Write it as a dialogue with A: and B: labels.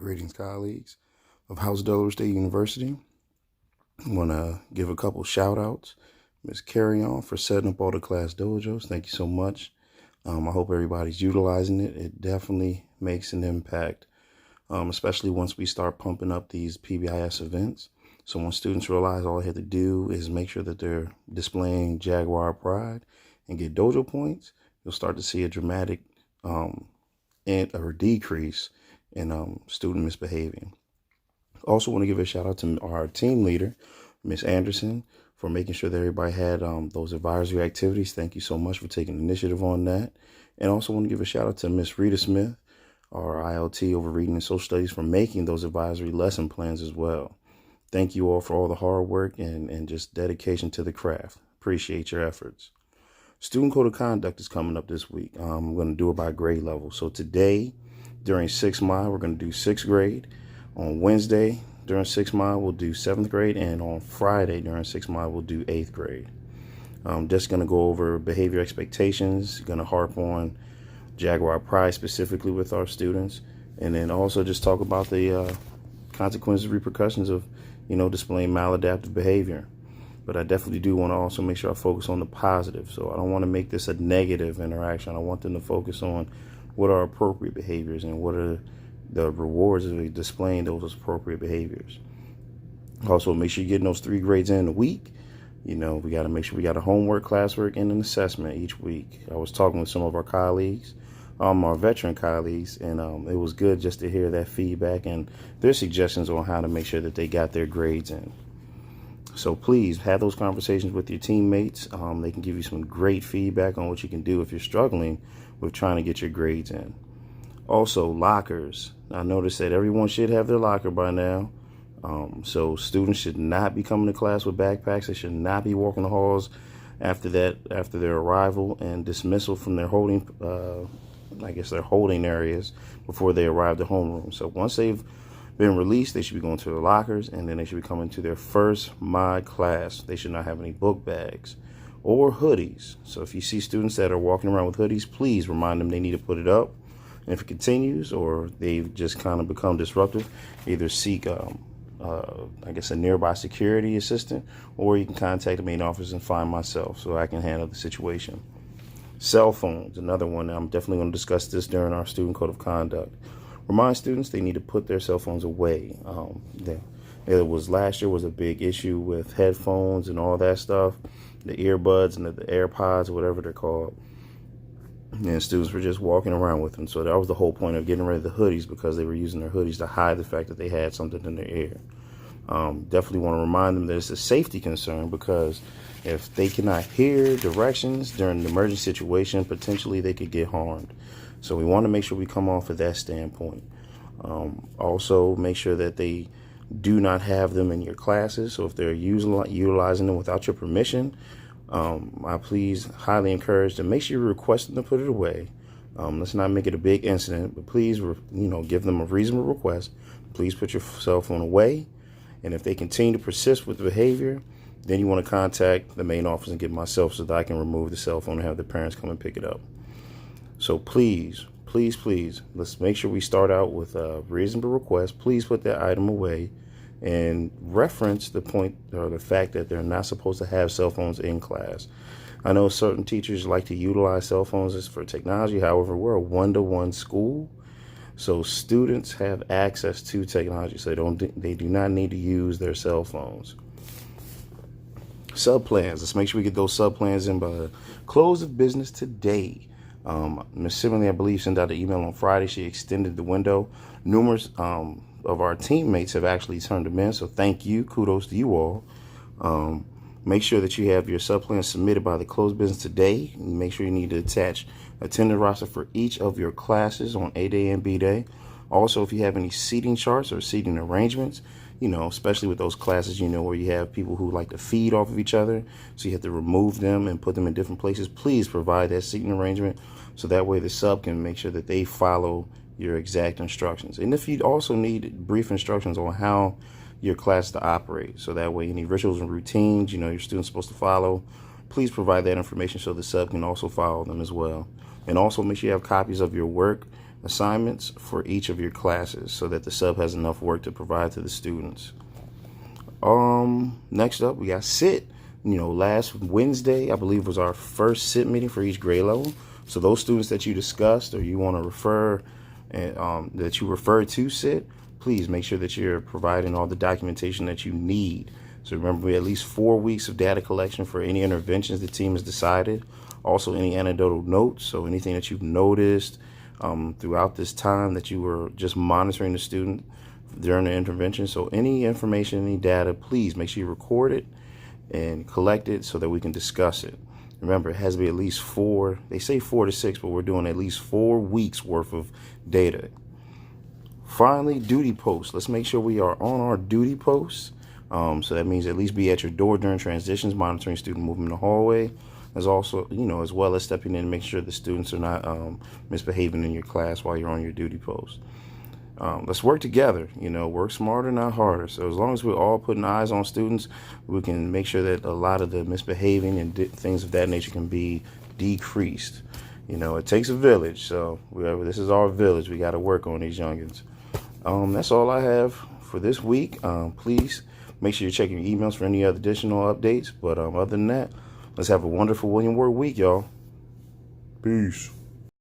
A: Greetings, colleagues of House Delaware State University. I want to give a couple shout outs. Ms. Carry On for setting up all the class dojos. Thank you so much. I hope everybody's utilizing it. It definitely makes an impact, especially once we start pumping up these PBIS events. So when students realize all they have to do is make sure that they're displaying Jaguar pride and get dojo points, you'll start to see a dramatic decrease in student misbehaving. Also want to give a shout out to our team leader, Ms. Anderson, for making sure that everybody had those advisory activities. Thank you so much for taking initiative on that. And also want to give a shout out to Ms. Rita Smith, our ILT over reading and social studies, for making those advisory lesson plans as well. Thank you all for all the hard work and just dedication to the craft. Appreciate your efforts. Student Code of Conduct is coming up this week. I'm going to do it by grade level. So today, during 6 mile, we're going to do 6th grade. On Wednesday, during 6 mile, we'll do 7th grade. And on Friday, during 6 mile, we'll do 8th grade. I'm just going to go over behavior expectations, going to harp on Jaguar pride specifically with our students, and then also just talk about the consequences, repercussions of, displaying maladaptive behavior. But I definitely do want to also make sure I focus on the positive. So I don't want to make this a negative interaction. I want them to focus on what are appropriate behaviors and what are the rewards of displaying those appropriate behaviors. Also, make sure you're getting those 3 grades in a week. We got to make sure we got a homework, classwork, and an assessment each week. I was talking with some of our colleagues, our veteran colleagues, and it was good just to hear that feedback and their suggestions on how to make sure that they got their grades in. So please have those conversations with your teammates. They can give you some great feedback on what you can do if you're struggling with trying to get your grades in. Also, lockers. I noticed that everyone should have their locker by now. So students should not be coming to class with backpacks. They should not be walking the halls after their arrival and dismissal from their holding, their holding areas before they arrive to homeroom. So once they've been released, they should be going to their lockers, and then they should be coming to their first mod class. They should not have any book bags or hoodies. So if you see students that are walking around with hoodies, please remind them they need to put it up. And if it continues or they've just kind of become disruptive, either seek a nearby security assistant, or you can contact the main office and find myself so I can handle the situation. Cell phones, another one. I'm definitely going to discuss this during our student code of conduct. Remind students they need to put their cell phones away. Last year was a big issue with headphones and all that stuff, the earbuds and the AirPods, whatever they're called. And students were just walking around with them. So that was the whole point of getting rid of the hoodies, because they were using their hoodies to hide the fact that they had something in their ear. Definitely want to remind them that it's a safety concern, because if they cannot hear directions during an emergency situation, potentially they could get harmed. So we want to make sure we come off of that standpoint. Also, make sure that they do not have them in your classes. So if they're utilizing them without your permission, I please highly encourage to make sure you request them to put it away. Let's not make it a big incident, but please, give them a reasonable request. Please put your cell phone away. And if they continue to persist with the behavior, then you want to contact the main office and get myself so that I can remove the cell phone and have the parents come and pick it up. So please, let's make sure we start out with a reasonable request. Please put that item away and reference the point or the fact that they're not supposed to have cell phones in class. I know certain teachers like to utilize cell phones for technology. However, we're a one-to-one school, so students have access to technology, so they do not need to use their cell phones. Sub-plans. Let's make sure we get those sub-plans in by the close of business today. Ms. Simile, I believe, sent out an email on Friday. She extended the window. Numerous of our teammates have actually turned them in, so thank you. Kudos to you all. Make sure that you have your sub-plans submitted by the close of business today. Make sure you need to attach attendance roster for each of your classes on A Day and B Day. Also, if you have any seating charts or seating arrangements, especially with those classes, where you have people who like to feed off of each other, so you have to remove them and put them in different places, please provide that seating arrangement so that way the sub can make sure that they follow your exact instructions. And if you also need brief instructions on how your class to operate, so that way any rituals and routines, your student's supposed to follow, please provide that information so the sub can also follow them as well. And also make sure you have copies of your work assignments for each of your classes so that the sub has enough work to provide to the students. Next up, we got sit. Last Wednesday, I believe, was our first sit meeting for each grade level. So those students that you discussed or you want to refer, that you refer to sit, please make sure that you're providing all the documentation that you need. So remember, we had at least 4 weeks of data collection for any interventions the team has decided. Also, any anecdotal notes, so anything that you've noticed throughout this time that you were just monitoring the student during the intervention. So any information, any data, please make sure you record it and collect it so that we can discuss it. Remember, it has to be at least 4, they say 4 to 6, but we're doing at least 4 weeks worth of data. Finally, duty posts. Let's make sure we are on our duty posts. So that means at least be at your door during transitions, monitoring student movement in the hallway, as also, as well as stepping in and making sure the students are not misbehaving in your class while you're on your duty post. Let's work together, work smarter, not harder. So as long as we're all putting eyes on students, we can make sure that a lot of the misbehaving and things of that nature can be decreased. It takes a village. So this is our village. We got to work on these youngins. That's all I have for this week. Please make sure you're checking your emails for any other additional updates. But other than that, let's have a wonderful William Word week, y'all. Peace.